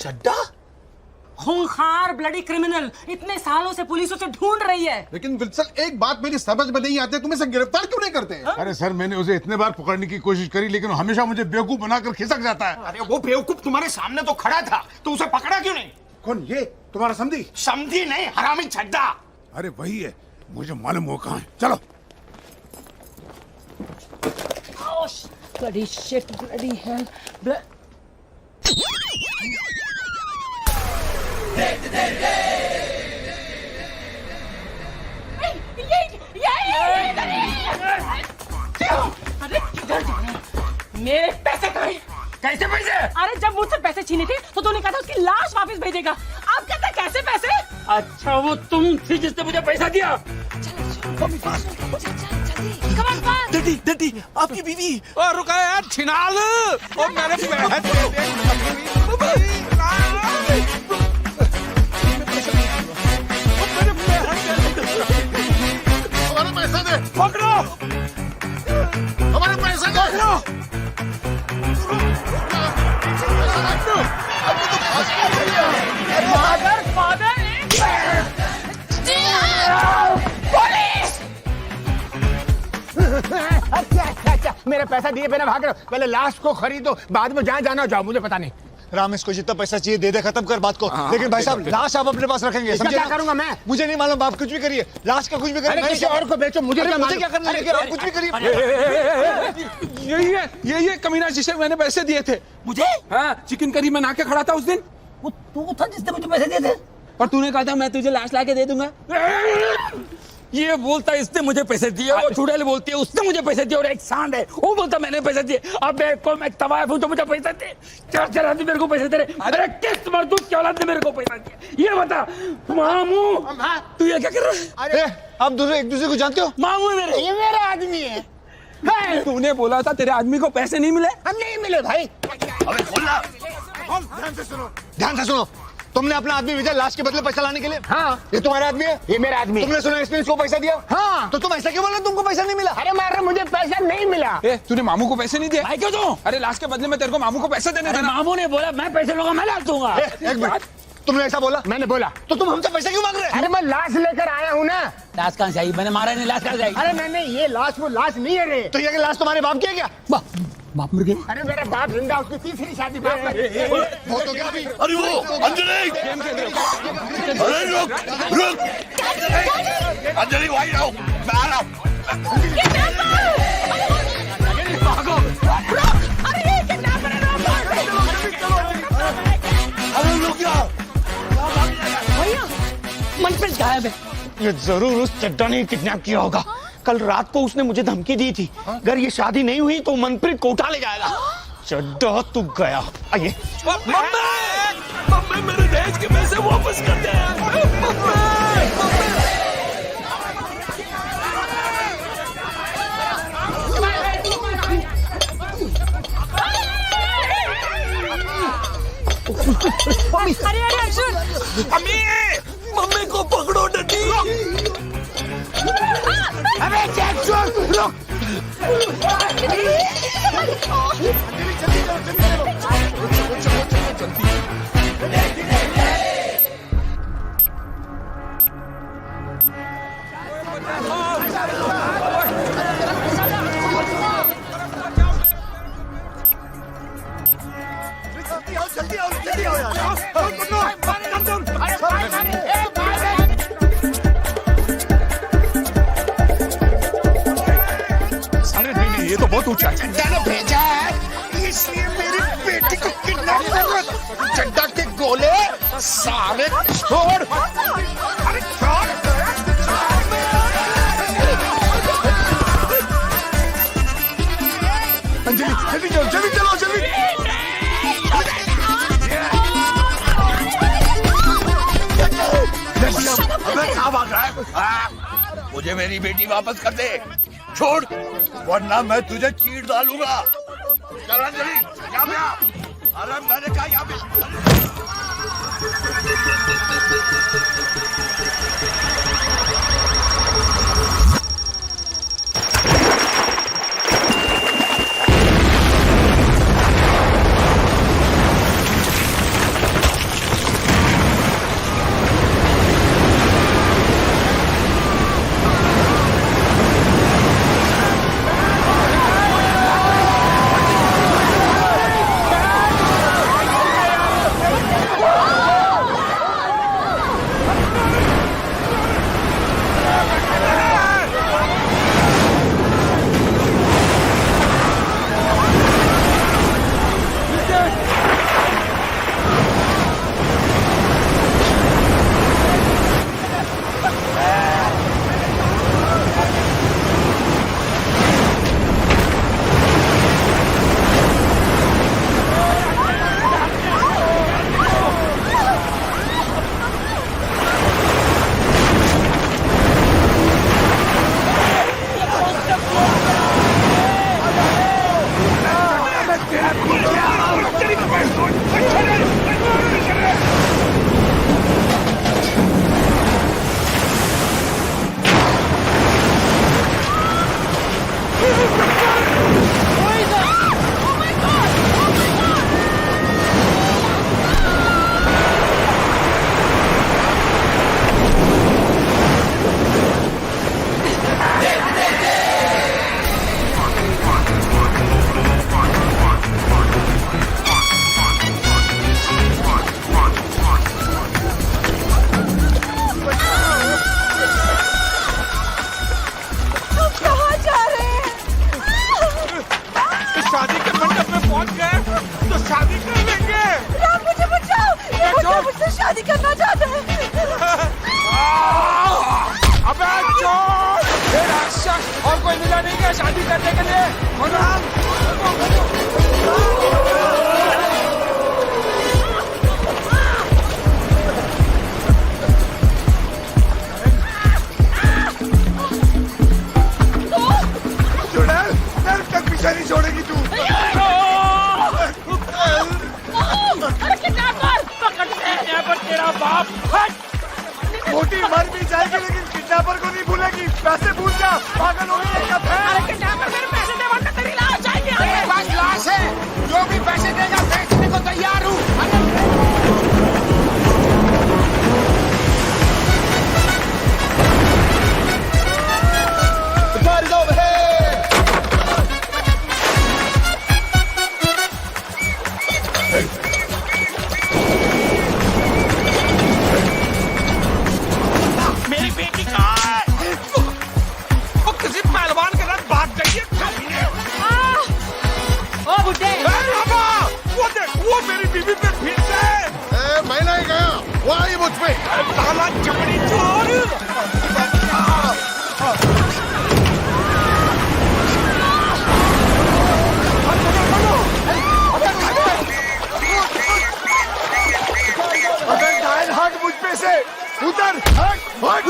चड्डा? खूंखार bloody criminal इतने सालों से पुलिस उसे ढूंढ रही है। लेकिन विल्सन, एक बात मेरी समझ में नहीं आती, तुम इसे गिरफ्तार क्यों नहीं करते? अरे सर, मैंने उसे इतने बार पकड़ने की कोशिश करी, लेकिन वो हमेशा मुझे बेवकूफ बनाकर खिसक जाता है। अरे वो बेवकूफ तुम्हारे सामने तो खड़ा था, तो उसे पकड़ा क्यों नहीं? कौन? ये तुम्हारा समधी? समझी नहीं, हरामी चड्डा। अरे वही है, मुझे मालूम हो कहाँ है। चलो। Bloody shit, bloody hell. अरे किधर जा रहे हैं? मेरे पैसे कहाँ हैं? कैसे पैसे? अरे जब मुझसे पैसे छीने थे तो तूने कहा था उसकी लाश वापस भेजेगा। अब कहता है कैसे पैसे? अच्छा वो तुम थी जिसने मुझे पैसा दिया? डडी डडी आपकी बीवी। और रुका यार, छिनाल और मेरे हमारे पैसा दे, पकड़ो, हमारे पैसा दे। मेरा पैसा दिए बिना भाग रहे हो? पहले लाश को खरीदो, बाद में जहाँ जाना जाओ, मुझे पता नहीं। राम, इसको जितना पैसा चाहिए दे दे, खत्म कर बात को। लेकिन भाई साहब, लाश आप अपने पास रखेंगे, समझे? क्या करूंगा मैं? मुझे नहीं मालूम, आप कुछ भी करिए, लाश का कुछ भी करिए। किसी और को बेचो, मुझे क्या मुझे क्या करना है? आप कुछ भी करिए। यही है कमीना जिसे मैंने पैसे दिए थे। मुझे? हाँ, चिकन करी बना के खड़ा था उस दिन। वो तू था जिसने मुझे पैसे दिए थे? और तूने कहा था मैं तुझे लाश ला के दे दूंगा। ये बोलता इसने मुझे पैसे दिए, वो चुड़ैल बोलती है उसने मुझे पैसे दिए, और एक सांड है वो बोलता मैंने पैसे दिए। अब मैं तवायफ हूं तो मुझे पैसे दे। चार आदमी मेरे को पैसे दे रहे। अरे किस मजदूर की औलाद ने मेरे को पैसा दिया? ये बता मामू, तू ये क्या कर रहा है? अरे आप दोनों एक दूसरे को जानते हो? मामू है मेरे। ये मेरा आदमी है। तूने बोला था तेरे आदमी को पैसे नहीं मिले। हम नहीं मिले भाई। अबे खोलना। ध्यान से सुनो, तुमने अपना आदमी भेजा लाश के बदले पैसा लाने के लिए? हाँ, ये तुम्हारा आदमी है? ये मेरा आदमी। तुमने सुना इसने इसको पैसा दिया? हाँ। तो तुम ऐसा क्यों बोल रहे हो तुमको पैसा नहीं मिला? अरे मार, मुझे पैसा नहीं मिला। तूने मामू को पैसे नहीं दिए? भाई क्यों दूं? अरे लाश के बदले में तेरे को मामू को पैसे देने अरे थे। मामू ने बोला मैं पैसे लूंगा, मैं ला दूंगा। एक मिनट, तुमने ऐसा बोला? मैंने बोला। तो तुम हमसे पैसा क्यों मांग रहे हो? अरे मैं लाश लेकर आया हूँ ना। लाश कहाँ से आई? मैंने मारा नहीं, लाश कहाँ से आई? अरे नहीं, ये लाश वो लाश नहीं है रे। तो ये लाश तुम्हारे बाप की है क्या? बाप मर गए? अरे मेरा बाप जिंदा, उसकी तीसरी शादी बाप ने। बहुत हो गया अभी। अरे वो अंजलि, अरे रुक रुक, अंजलि वहीं रहो, मैं आ रहा हूँ। भागो। अरे रुक जाओ। भैया मनप्रीत गायब है। ये जरूर उस चड्डा ने किडनैप किया होगा। कल रात को उसने मुझे धमकी दी थी, अगर ये शादी नहीं हुई तो मनप्रीत को उठा ले जाएगा। चड्डा तू गया। आइए। मम्मी मेरे दहेज के पैसे वापस कर दे। अरे अर्जुन, मम्मी को पकड़ो डडी। अबे चेक छोड़, रुक। जल्दी आओ यार। अरे नहीं, ये तो बहुत ऊंचा है। चड्डा ने भेजा है, इसलिए मेरी बेटी को किडनैप कर रहा। चड्डा के गोले सारे छोड़। अरे छोड़। अंजलि जल्दी चलो, जल्दी चलो, जल्दी। अबे कहाँ भाग रहा है? मुझे मेरी बेटी वापस कर दे, छोड़, वरना मैं तुझे चीर डालूंगा। चल अंजलि, यहाँ पे आ। अरे मैंने कहा यहाँ पे। तेरा बाप हट। मोटी मर भी जाएगी लेकिन किडनैपर को नहीं भूलेगी। पैसे भूल जा, पागल हो गई है। अरे किडनैपर मेरे पैसे दे वरना तेरी लाश जाएगी। मेरे पास लाश है, जो भी पैसे देगा बेचने को तैयार हूँ। मेरी बेटी कहाँ है? वो किसी पहलवान के साथ भाग गई है। ओ बुड्ढे, वो देख, वो मेरी बीवी पे फिर से। मैं नहीं गया, वो आई मुझ पे। साला चमड़ी चोर। अगर डायल हट मुझ पे से उधर हट हट।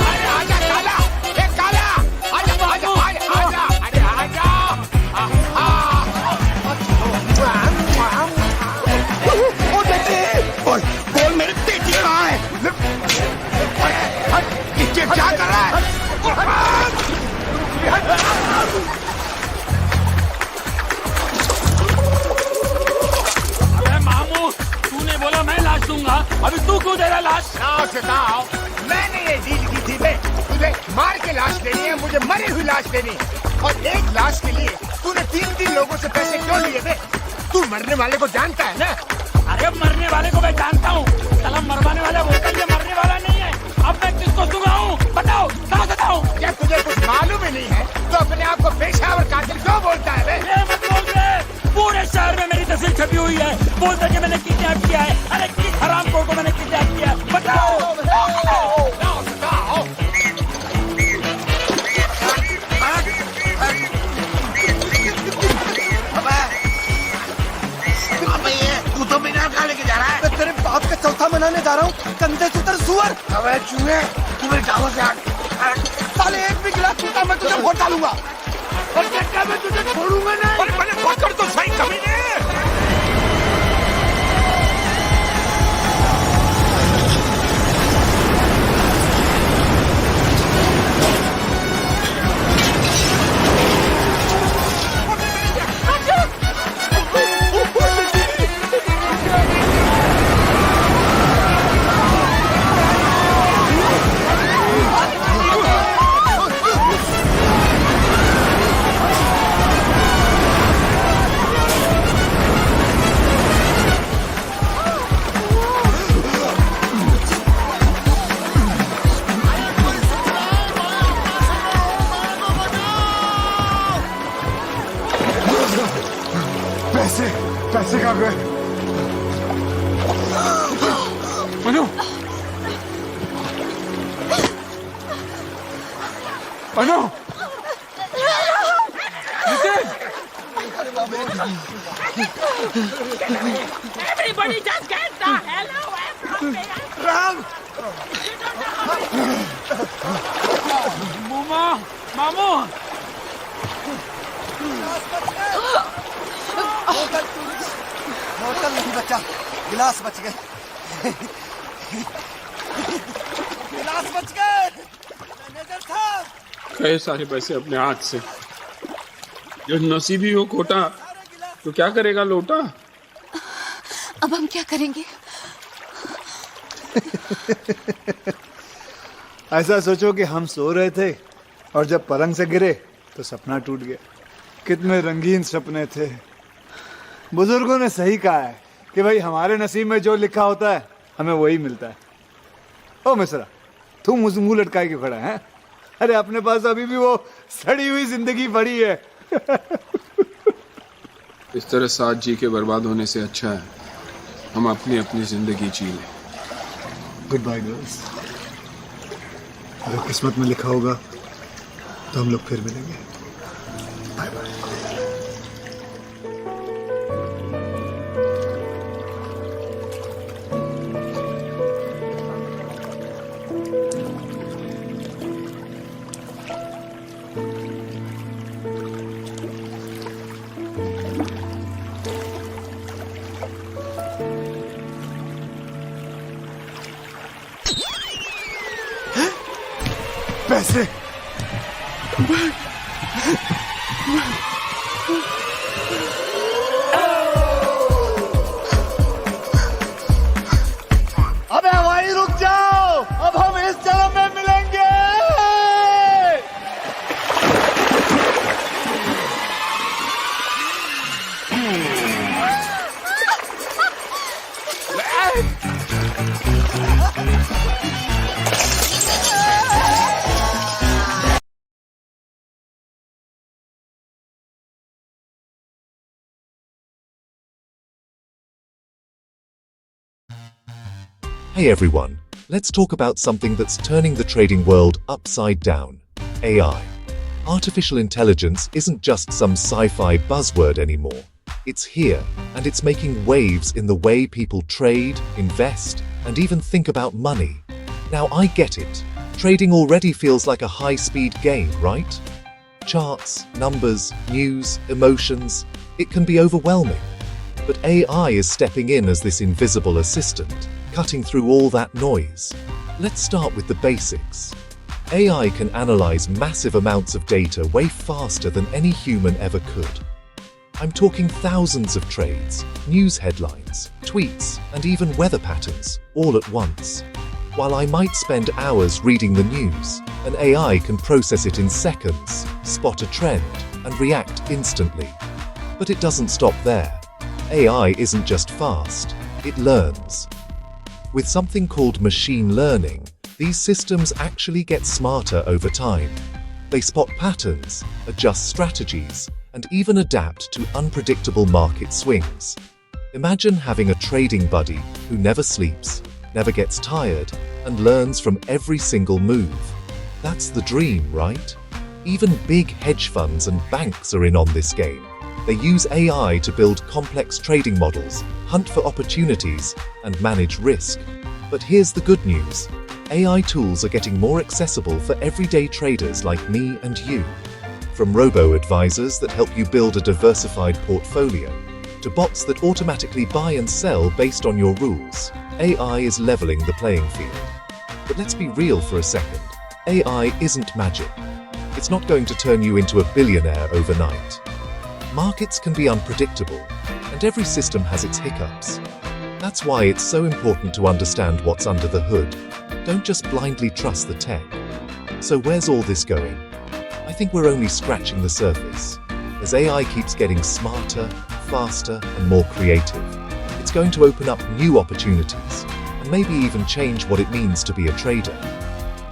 अरे आजा काला, ए काला, आजा आजा आजा आजा, अरे आजा। ओ बेटी, बोल मेरी बेटी कहाँ है? हट, नीचे क्या कर रहा है? अबे मामू, तूने बोला मैं लाश दूंगा, अभी तू क्यों दे रहा लाश? लाश बताओ, मैंने ये डील की थी बे। तुझे मार के लाश लेनी है, मुझे मरी हुई लाश लेनी है। और एक लाश के लिए तूने 3 लोगों से पैसे क्यों लिए बे? तू मरने वाले को जानता है ना? अरे मरने वाले को मैं जानता हूँ, साला मरवाने वाला बोलता है ये मरने वाला नहीं है। अब मैं किसको सुनाऊं? बताओ, समझ बताओ। क्या तुझे कुछ मालूम ही नहीं है तो अपने आप को पेशावर कातिल क्यों बोलता है बे? ये मत बोल दे, पूरे शहर में मेरी तस्वीर छपी हुई है, बोलते कि मैंने किडनैप किया है। अरे किस हरामखोर को मैंने किडनैप किया है? बताओ। अबे ये तू तो मीनार कहाँ लेके जा रहा है? मैं तेरे बाप का चौथा मनाने जा रहा हूँ। कंधे से उतर सुअर। अबे चूहे, तू मेरे गाँव से हट। साले एक भी गिलास पीता मैं तुझे वोट डालूंगा। और चक्का मैं तुझे छोड़ूंगा नहीं। अरे पहले पकड़ तो सही कमीने। पैसे कहाँ गए? Manu, Manu, everybody just get the hell away from me. मामा, मामू, बोतल नहीं बचा, गिलास बच गए। गिलास बच गए। नजर था। कई सारे पैसे अपने हाथ से, जो नसीबी हो खोटा तो क्या करेगा लोटा। अब हम क्या करेंगे? ऐसा सोचो कि हम सो रहे थे और जब पलंग से गिरे तो सपना टूट गया। कितने रंगीन सपने थे। बुजुर्गों ने सही कहा है कि भाई हमारे नसीब में जो लिखा होता है हमें वही मिलता है। ओ मिश्रा, तू मुंह लटकाए क्यों खड़ा है? अरे अपने पास अभी भी वो सड़ी हुई जिंदगी पड़ी है। इस तरह साथ जी के बर्बाद होने से अच्छा है हम अपनी अपनी जिंदगी जी लें। Good bye girls. अगर किस्मत में लिखा होगा तो हम लोग फिर मिलेंगे। Bye bye. पैसे। अबे भाई रुक जाओ, अब हम इस जन्म में मिलेंगे। Hey everyone, let's talk about something that's turning the trading world upside down. AI. Artificial intelligence isn't just some sci-fi buzzword anymore. It's here, and it's making waves in the way people trade, invest, and even think about money. Now I get it. Trading already feels like a high-speed game, right? Charts, numbers, news, emotions, it can be overwhelming. But AI is stepping in as this invisible assistant, cutting through all that noise. Let's start with the basics. AI can analyze massive amounts of data way faster than any human ever could. I'm talking thousands of trades, news headlines, tweets, and even weather patterns, all at once. While I might spend hours reading the news, an AI can process it in seconds, spot a trend, and react instantly. But it doesn't stop there. AI isn't just fast, it learns. With something called machine learning, these systems actually get smarter over time. They spot patterns, adjust strategies, and even adapt to unpredictable market swings. Imagine having a trading buddy who never sleeps, never gets tired, and learns from every single move. That's the dream, right? Even big hedge funds and banks are in on this game. They use AI to build complex trading models, hunt for opportunities, and manage risk. But here's the good news. AI tools are getting more accessible for everyday traders like me and you. From robo-advisors that help you build a diversified portfolio, to bots that automatically buy and sell based on your rules, AI is leveling the playing field. But let's be real for a second. AI isn't magic. It's not going to turn you into a billionaire overnight. Markets can be unpredictable, and every system has its hiccups. That's why it's so important to understand what's under the hood. Don't just blindly trust the tech. So where's all this going? I think we're only scratching the surface. As AI keeps getting smarter, faster, and more creative, it's going to open up new opportunities, and maybe even change what it means to be a trader.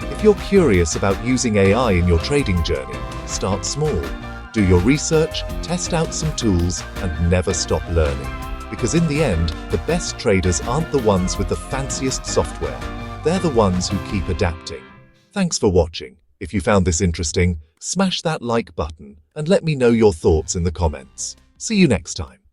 If you're curious about using AI in your trading journey, start small. Do your research, test out some tools, and never stop learning. Because in the end, the best traders aren't the ones with the fanciest software. They're the ones who keep adapting. Thanks for watching. If you found this interesting, smash that like button and let me know your thoughts in the comments. See you next time.